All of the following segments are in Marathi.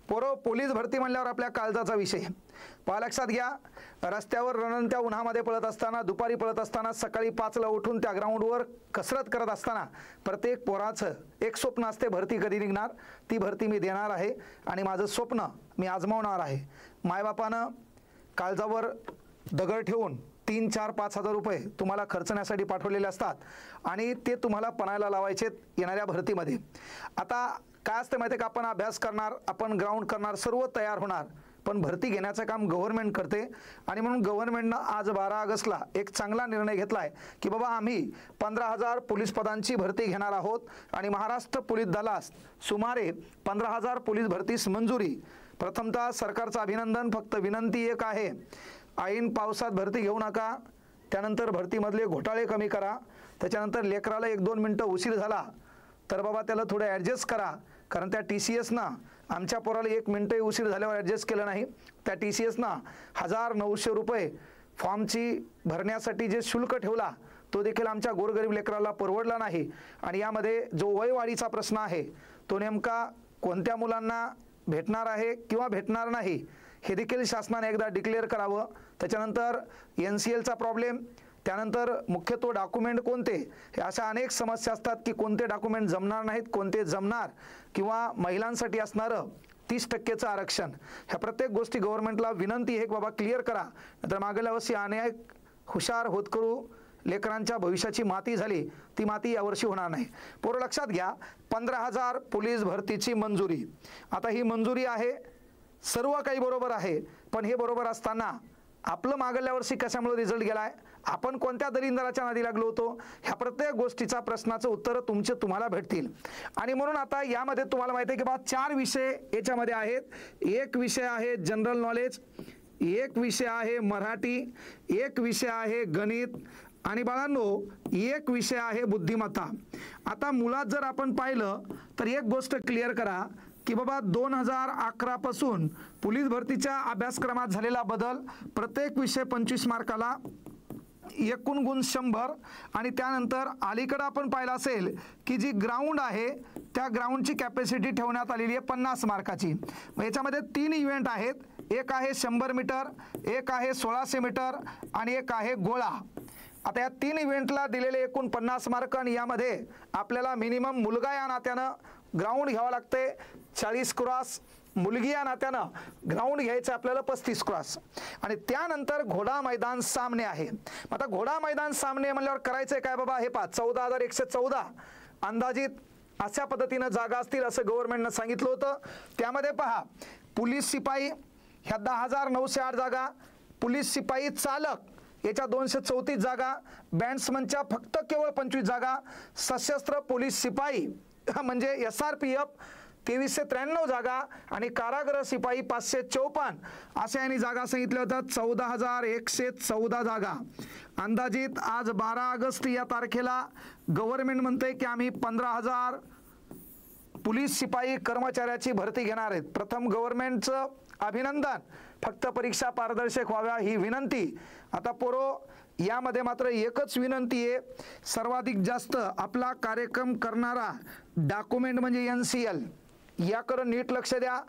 पोलीस भरती म्हणल्यावर आपल्या काळजाचा विषय. पहा लक्षात घ्या, रस्त्यावर रणरणत्या उन्हामध्ये पळत असताना, दुपारी पळत असताना, सकाळी 5ला उठून त्या ग्राउंडवर कसरत करत असताना प्रत्येक पोराचं एक स्वप्न असते, भरती कधी निघणार, ती भरती मी देणार आहे आणि माझं स्वप्न मी आजमावणार आहे. मायबापानं काळजावर दगड ठेवून 3, 4, 5 हजार रुपये तुम्हाला खर्चण्यासाठी पाठवलेले असतात आणि ते तुम्हाला पणायला लावायचे येणाऱ्या भरतीमध्ये. आता काय असते माहिती आहे का, आपण अभ्यास करणार, आपण ग्राउंड करणार, सर्व तयार होणार, पण भरती घेण्याचं काम गव्हर्नमेंट करते. आणि म्हणून गव्हर्नमेंटनं आज 12 ऑगस्टला एक चांगला निर्णय घेतला आहे की बाबा आम्ही 15,000 पोलीस पदांची भरती घेणार आहोत आणि महाराष्ट्र पोलीस दलास सुमारे 15,000 पोलीस भरतीस मंजुरी. प्रथमतः सरकारचं अभिनंदन. फक्त विनंती एक आहे, ऐन पावसात भरती घेऊ नका. त्यानंतर भरतीमधले घोटाळे कमी करा. त्याच्यानंतर लेकराला 1-2 मिनटं उशीर झाला तर बाबा त्याला थोडं ॲडजस्ट करा. कारण त्या TCSनं आमच्या पोराला 1 मिनटंही उशीर झाल्यावर ॲडजस्ट केलं नाही. त्या TCSनं 1,900 रुपये फॉर्मची भरण्यासाठी जे शुल्क ठेवला तो देखील आमच्या गोरगरीब लेकराला परवडला नाही. आणि यामध्ये जो वयवाढीचा प्रश्न आहे तो नेमका कोणत्या मुलांना भेटणार आहे किंवा भेटणार नाही हे देखील शासनाने एकदा डिक्लेअर करावं. त्याच्यानंतर NCLचा प्रॉब्लेम, त्यानंतर मुख्यत्वे डॉक्युमेंट कोणते, हे अशा अनेक समस्या असतात की कोणते डॉक्युमेंट जमणार नाहीत, कोणते जमणार, किंवा महिलांसाठी असणारं 30% आरक्षण, ह्या प्रत्येक गोष्टी गव्हर्नमेंटला विनंती आहे की बाबा क्लिअर करा. नंतर मागल्या वर्षी अनेक हुशार होतकरू लेकरांच्या भविष्याची माती झाली, ती माती यावर्षी होणार नाही. पोरं लक्षात घ्या, 15,000 पोलीस भरतीची मंजुरी. आता ही मंजुरी आहे, सर्व काही बरोबर आहे, पण हे बरोबर असताना आपलं मागल्या वर्षी कशामुळे रिझल्ट गेलाय, आपण कोणत्या दलिंदराच्या नादी लागलो होतो, ह्या प्रत्येक गोष्टीचा प्रश्नाचं उत्तर तुम्हाला भेटतील. आणि म्हणून आता यामध्ये तुम्हाला माहिती आहे की बा 4 विषय याच्यामध्ये आहेत. एक विषय आहे जनरल नॉलेज, एक विषय आहे मराठी, एक विषय आहे गणित आणि बाळांनो एक विषय आहे बुद्धिमत्ता. आता मुळात जर आपण पाहिलं तर एक गोष्ट क्लिअर करा की बाबा 2011 पासून पोलीस भरतीच्या अभ्यासक्रमात झालेला बदल, प्रत्येक विषय 25 मार्काला, एकूण गुण 100. आणि त्यानंतर अलीकडे आपण पाहिलं असेल की जी ग्राउंड आहे त्या ग्राउंडची कॅपॅसिटी ठेवण्यात आलेली आहे 50 मार्काची. याच्यामध्ये 3 इव्हेंट आहेत, एक आहे 100 मीटर, एक आहे 1600 मीटर आणि एक आहे गोळा. आता या 3 इव्हेंटला दिलेले एकूण 50 मार्क आणि यामध्ये आपल्याला मिनिमम मुलगा या नात्यानं ग्राउंड घ्यावं लागते 40 क्रॉस, मुलगी या नात्यानं ग्राउंड घ्यायचं आपल्याला 35 क्रॉस. आणि त्यानंतर घोडा मैदान सामने आहे. आता घोडा मैदान सामने म्हणल्यावर करायचंय काय बाबा, हे 14,114 अंदाजित अशा पद्धतीनं जागा असतील असं गव्हर्नमेंटनं सांगितलं होतं. त्यामध्ये पहा, पोलीस शिपाई ह्या 10,908 जागा, पोलीस शिपाई चालक याच्या 234 जागा, बँड्समनच्या फक्त केवळ 25 जागा, सशस्त्र पोलीस शिपाई म्हणजे SRPF 2393 जागा आणि कारागृह शिपाई 554 अशा यांनी जागा सांगितल्या होत्या. 14,114 जागा. अंदाजित आज 12 ऑगस्ट या तारखेला गव्हर्नमेंट म्हणते की आम्ही 15,000 पोलीस शिपाई कर्मचाऱ्याची भरती घेणार आहेत. प्रथम गव्हर्नमेंटचं अभिनंदन. फक्त परीक्षा पारदर्शक व्हाव्या ही विनंती. आता पोरो यामध्ये मात्र एकच विनंती आहे, सर्वाधिक जास्त आपला कार्यक्रम करणारा डॉक्युमेंट म्हणजे NCL, याकडे नीट लक्ष द्या.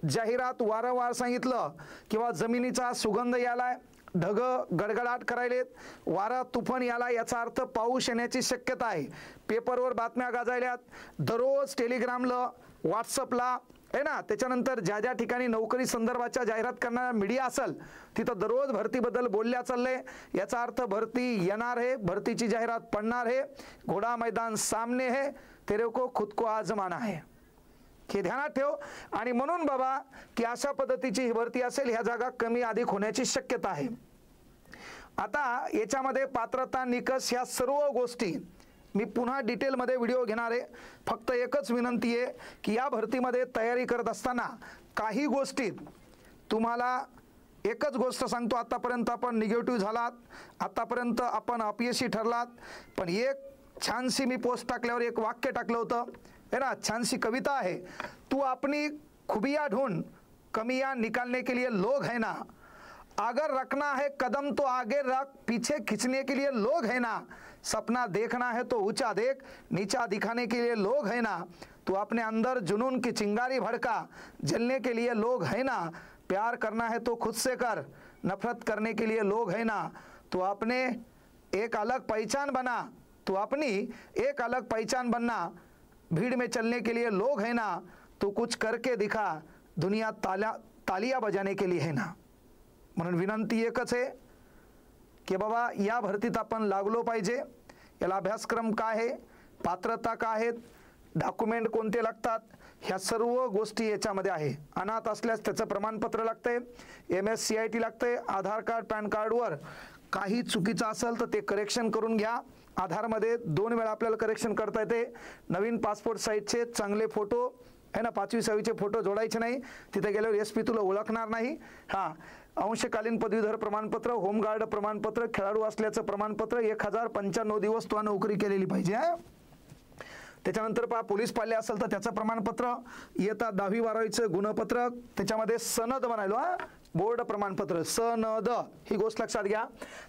जाहिरात वारंवार सांगितलं किंवा जमिनीचा सुगंध यालाय, ढग गडगडाट करायलेत, वारा तुफान याला, याचा अर्थ पाऊस येण्याची शक्यता आहे. पेपरवर बातम्या गाजायल्यात, दररोज टेलिग्रामला, व्हॉट्सअपला आहे ना, त्याच्यानंतर ज्या ज्या ठिकाणी नोकरी संदर्भाच्या जाहिरात करणारा मीडिया असेल तिथं दररोज भरतीबद्दल बोलल्या चाललंय. याचा अर्थ भरती येणार आहे, भरतीची जाहिरात पडणार आहे. घोडा मैदान सामने है, तेरे को खुद को आजमाना है, हे ध्यानात ठेव. आणि म्हणून बाबा की अशा पद्धतीची ही भरती असेल, ह्या जागा कमी अधिक होण्याची शक्यता आहे. आता याच्यामध्ये पात्रता निकष ह्या सर्व गोष्टी मी पुन्हा डिटेलमध्ये व्हिडिओ घेणार आहे. फक्त एकच विनंती आहे की या भरतीमध्ये तयारी करत असताना काही गोष्टीत तुम्हाला एकच गोष्ट सांगतो, आतापर्यंत आपण निगेटिव्ह झालात, आतापर्यंत आपण अपयशी ठरलात, पण एक छानशी मी पोस्ट टाकल्यावर एक वाक्य टाकलं होतं है ना, छानशी कविता आहे, तू अपनी खुबियाँ ढूंढ कमियाँ निकालने के लिए लोग है ना, अगर रखना है कदम तो आगे रख, पीछे खींचने के लिए लोग है ना, सपना देखना है तो ऊंचा देख, नीचा दिखाने के लिए लोग है ना, तू अपने अंदर जुनून की चिंगारी भड़का, जलने के लिए लोग है ना, प्यार करना है तो खुद से कर, नफरत करने के लिए लोग है ना, तू अपने एक अलग पहचान बना, तू अपनी एक अलग पहचान बनना, भीड़ में चलने के लिए लोग है ना, तू कुछ करके दिखा, दुनिया तालियां बजाने के लिए है ना. म्हणून विनंती एकच आहे की बाबा या भरतीत आपण लागलो पाहिजे. याला अभ्यासक्रम काय आहे, पात्रता काय आहेत, डॉक्युमेंट कोणते लागतात, ह्या सर्व गोष्टी याच्यामध्ये आहे. अनाथ असल्यास त्याचं प्रमाणपत्र लागतंय, MSCIT लागतंय, आधार कार्ड पॅन कार्डवर काही चुकीचं असेल तर ते करेक्शन करून घ्या. आधारमध्ये 2 वेळा आपल्याला करेक्शन करता येते. नवीन पासपोर्ट साईजचे चांगले फोटो आहे ना, 5वी 6वीचे फोटो जोडायचे नाही, तिथे गेल्यावर SP तुला ओळखणार नाही. हां, अंशकालीन पदवीधर प्रमाणपत्र, होमगार्ड प्रमाणपत्र, खेळाडू असल्याचं प्रमाणपत्र, 1095 दिवस तू नोकरी केलेली पाहिजे. त्याच्यानंतर पोलीस पाल्य असेल तर त्याचं प्रमाणपत्र, इयत्ता 10वी 12वीचं गुणपत्रक, त्याच्यामध्ये सनद बनायलो, बोर्ड प्रमाणपत्र, सनद, ही गोष्ट लक्षात घ्या.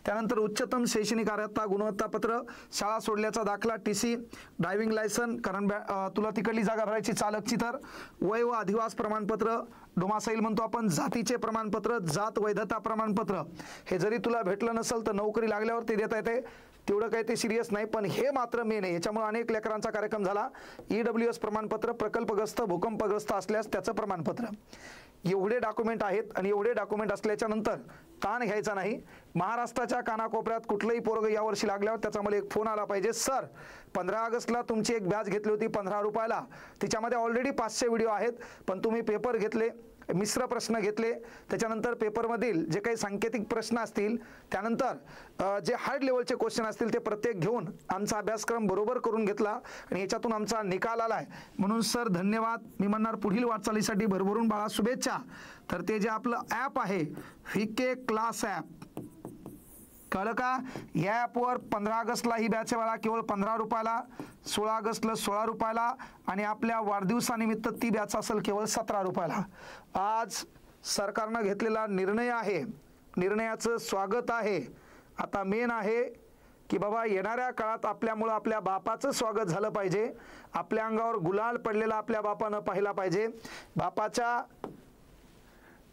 त्यानंतर उच्चतम शैक्षणिक अर्हता गुणवत्तापत्र, शाळा सोडल्याचा दाखला, TC, ड्रायव्हिंग लायसन, कारण तुला तिकडली जागा भरायची चालकची, तर वय व अधिवास प्रमाणपत्र, डोमासाईल म्हणतो आपण, जातीचे प्रमाणपत्र, जात वैधता प्रमाणपत्र, हे जरी तुला भेटलं नसेल तर नोकरी लागल्यावर ते देता येते. तेवढं काही ते सिरियस नाही, पण हे मात्र मेन आहे. याच्यामुळे अनेक लेकरांचा कार्यक्रम झाला. EWS प्रमाणपत्र, प्रकल्पग्रस्त भूकंपग्रस्त असल्यास त्याचं प्रमाणपत्र. एवढे डॉक्युमेंट आहेत आणि एवढे डॉक्युमेंट असल्याच्या नंतर ताण घ्यायचा नाही. महाराष्ट्राच्या कानाकोपऱ्यात कुठलंही पोरग यावर्षी लागल्यावर त्याचा मला एक फोन आला पाहिजे, सर 15 ऑगस्टला तुमची एक बॅच घेतली होती 15 रुपयाला, तिच्यामध्ये ऑलरेडी 500 व्हिडिओ आहेत, पण तुम्ही पेपर घेतले, मिश्र प्रश्न घेतले, त्याच्यानंतर पेपरमधील जे काही सांकेतिक प्रश्न असतील, त्यानंतर जे हार्ड लेवलचे क्वेश्चन असतील ते प्रत्येक घेऊन आमचा अभ्यासक्रम बरोबर करून घेतला आणि याच्यातून आमचा निकाल आलाय. म्हणून सर धन्यवाद. मी म्हणणार पुढील वाटचालीसाठी भरभरून बाळा शुभेच्छा. तर ते जे आपलं ॲप आहे VK क्लास ॲप, कळलं का? या ॲपवर 15 ऑगस्टला ही बॅच वेळा केवळ 15 रुपयाला, 16 ऑगस्टला 16 रुपयाला आणि आपल्या वाढदिवसानिमित्त ती बॅच असेल केवळ 17 रुपयाला. आज सरकारनं घेतलेला निर्णय आहे, निर्णयाचं स्वागत आहे. आता मेन आहे की बाबा येणाऱ्या काळात आपल्यामुळं आपल्या बापाचं स्वागत झालं पाहिजे, आपल्या अंगावर गुलाल पडलेला आपल्या बापानं पाहिला पाहिजे, बापाच्या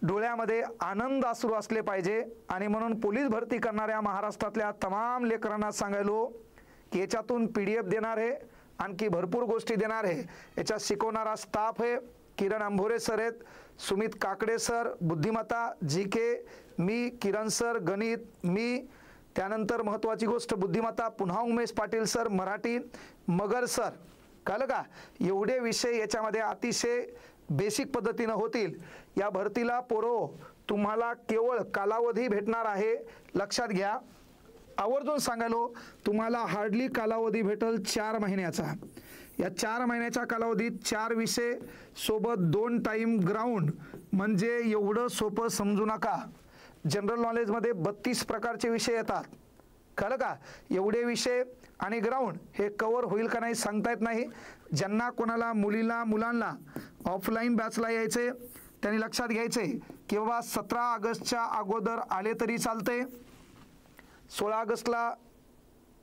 डोळ्यामध्ये आनंद अश्रू असले पाहिजे. आणि म्हणून पोलीस भरती करणाऱ्या महाराष्ट्रातल्या तमाम लेकरांना सांगायलो की याच्यातून PDF देणार आहे, आणखी भरपूर गोष्टी देणार आहे. याच्यात शिकवणारा स्टाफ आहे, किरण अंभोरे सर आहेत, सुमित काकडे सर बुद्धिमत्ता, GK, मी किरण सर गणित, मी, त्यानंतर महत्त्वाची गोष्ट बुद्धिमत्ता पुन्हा उमेश पाटील सर मराठी, मगर सर, कळलं का? एवढे विषय याच्यामध्ये अतिशय बेसिक पद्धतीनं होतील. या भरतीला पोरो तुम्हाला केवळ कालावधी भेटणार आहे, लक्षात घ्या. आवर्जून सांगायलो तुम्हाला हार्डली कालावधी भेटल 4 महिन्याचा. या 4 महिन्याच्या कालावधीत 4 विषय सोबत 2 टाइम ग्राउंड, म्हणजे एवढं सोपं समजू नका. जनरल नॉलेजमध्ये 32 प्रकारचे विषय येतात, कळलं का? एवढे विषय आणि ग्राउंड हे कव्हर होईल का नाही सांगता येत नाही. ज्यांना कोणाला मुलांना ऑफलाईन बॅचला यायचे त्यांनी लक्षात घ्यायचे की बाबा 17 ऑगस्टच्या अगोदर आले तरी चालते. 16 ऑगस्टला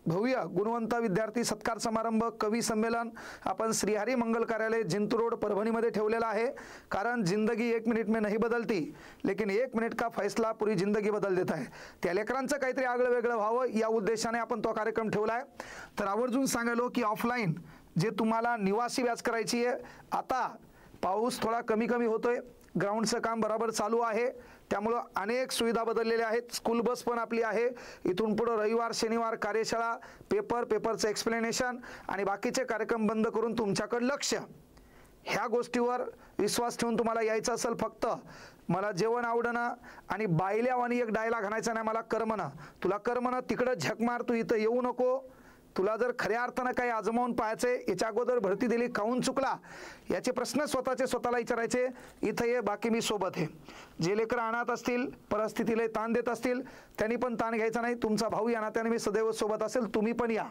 भव्य गुणवंत विद्यार्थी सत्कार समारंभ, कवी संमेलन आपण श्रीहरी मंगल कार्यालय जिंतूर रोड परभणीमध्ये ठेवलेला आहे. कारण जिंदगी 1 मिनिट में नहीं बदलती, लेकिन 1 मिनिट का फैसला पूरी जिंदगी बदल देता है. त्या लेकरांचं काहीतरी आगळं वेगळं व्हावं या उद्देशाने आपण तो कार्यक्रम ठेवलाय. तर आवर्जून सांगायलो की ऑफलाईन जे तुम्हाला निवासी बॅच करायची आहे, आता पाऊस थोडा कमी होतोय, ग्राउंडचं काम बरोबर चालू आहे, त्यामुळं अनेक सुविधा बदललेल्या आहेत. स्कूल बस पण आपली आहे. इथून पुढे रविवार शनिवार कार्यशाळा, पेपरचं एक्सप्लेनेशन आणि बाकीचे कार्यक्रम बंद करून तुमच्याकडे लक्ष. ह्या गोष्टीवर विश्वास ठेवून तुम्हाला यायचं असेल, फक्त मला जेवण आवडणं आणि बायल्यावानी एक डायलॉग आणायचा नाही, मला करमणं. तुला करमणं तिकडं झक मार, तू इथं येऊ नको. तुला जर खऱ्या अर्थानं काही आजमावून पाहायचे, याच्या अगोदर भरती दिली काहून चुकला, याचे प्रश्न स्वतःला विचारायचे. इथं ये, बाकी मी सोबत आहे. जे लेकरं अनाथ असतील, परिस्थितीला ताण देत असतील, त्यांनी पण ताण घ्यायचा नाही. तुमचा भाऊ या नात्याने मी सदैव सोबत असेल, तुम्ही पण या.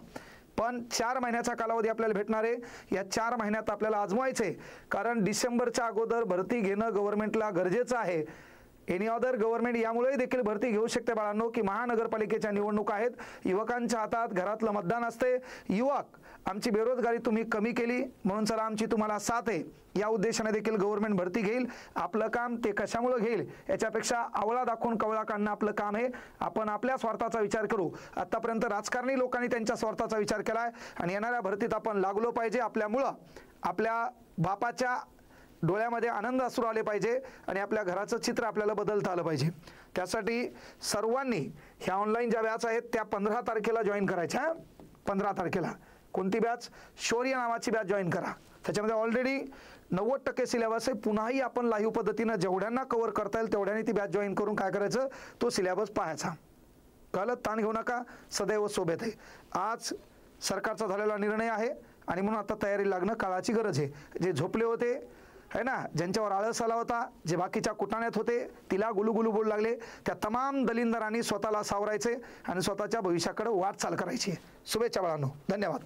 पण 4 महिन्याचा कालावधी आपल्याला भेटणार आहे. या 4 महिन्यात आपल्याला आजमावायचे, कारण डिसेंबरच्या अगोदर भरती घेणं गव्हर्नमेंटला गरजेचं आहे. एनी अदर गव्हर्नमेंट यामुळे देखील भरती घेऊ शकते बाळांनो, की महानगरपालिकेच्या निवडणुका आहेत. युवकांच्या हातात घरातलं मतदान असते. युवक आमची बेरोजगारी तुम्ही कमी केली म्हणून चला आमची तुम्हाला साथ आहे, या उद्देशाने देखील गव्हर्नमेंट भरती घेईल. आपलं काम ते कशामुळे घेईल याच्यापेक्षा आवळा दाखवून कवळा काढणं आपलं काम आहे. आपण आपल्या स्वार्थाचा विचार करू. आतापर्यंत राजकारणी लोकांनी त्यांच्या स्वार्थाचा विचार केलाय आणि येणाऱ्या भरतीत आपण लागलो पाहिजे. आपल्यामुळं आपल्या बापाच्या डोळ्यामध्ये आनंद अश्रू आले पाहिजे आणि आपल्या घराचं चित्र आपल्याला बदलता आलं पाहिजे. त्यासाठी सर्वांनी ह्या ऑनलाईन ज्या बॅच आहेत त्या 15 तारखेला जॉईन करायच्या. 15 तारखेला कोणती बॅच? शौर्य नावाची बॅच जॉईन करा. त्याच्यामध्ये ऑलरेडी 90% सिलेबस आहे. पुन्हाही आपण लाईव्ह पद्धतीनं जेवढ्यांना कव्हर करता येईल तेवढ्यांनी ती बॅच जॉईन करून काय करायचं, तो सिलेबस पाहायचा. कळलं? ताण घेऊ नका, सदैव सोबत आहे. आज सरकारचा झालेला निर्णय आहे आणि म्हणून आता तयारी लागणं काळाची गरज आहे. जे झोपले होते है ना, ज्यांच्यावर आळस आला होता, जे बाकीच्या कुटाण्यात होते, तिला गुलुगुलू बोलू लागले, त्या तमाम दलिंदरांनी स्वतःला सावरायचे आणि स्वतःच्या भविष्याकडे वाटचाल करायची. शुभेच्छा बाळांनो, धन्यवाद.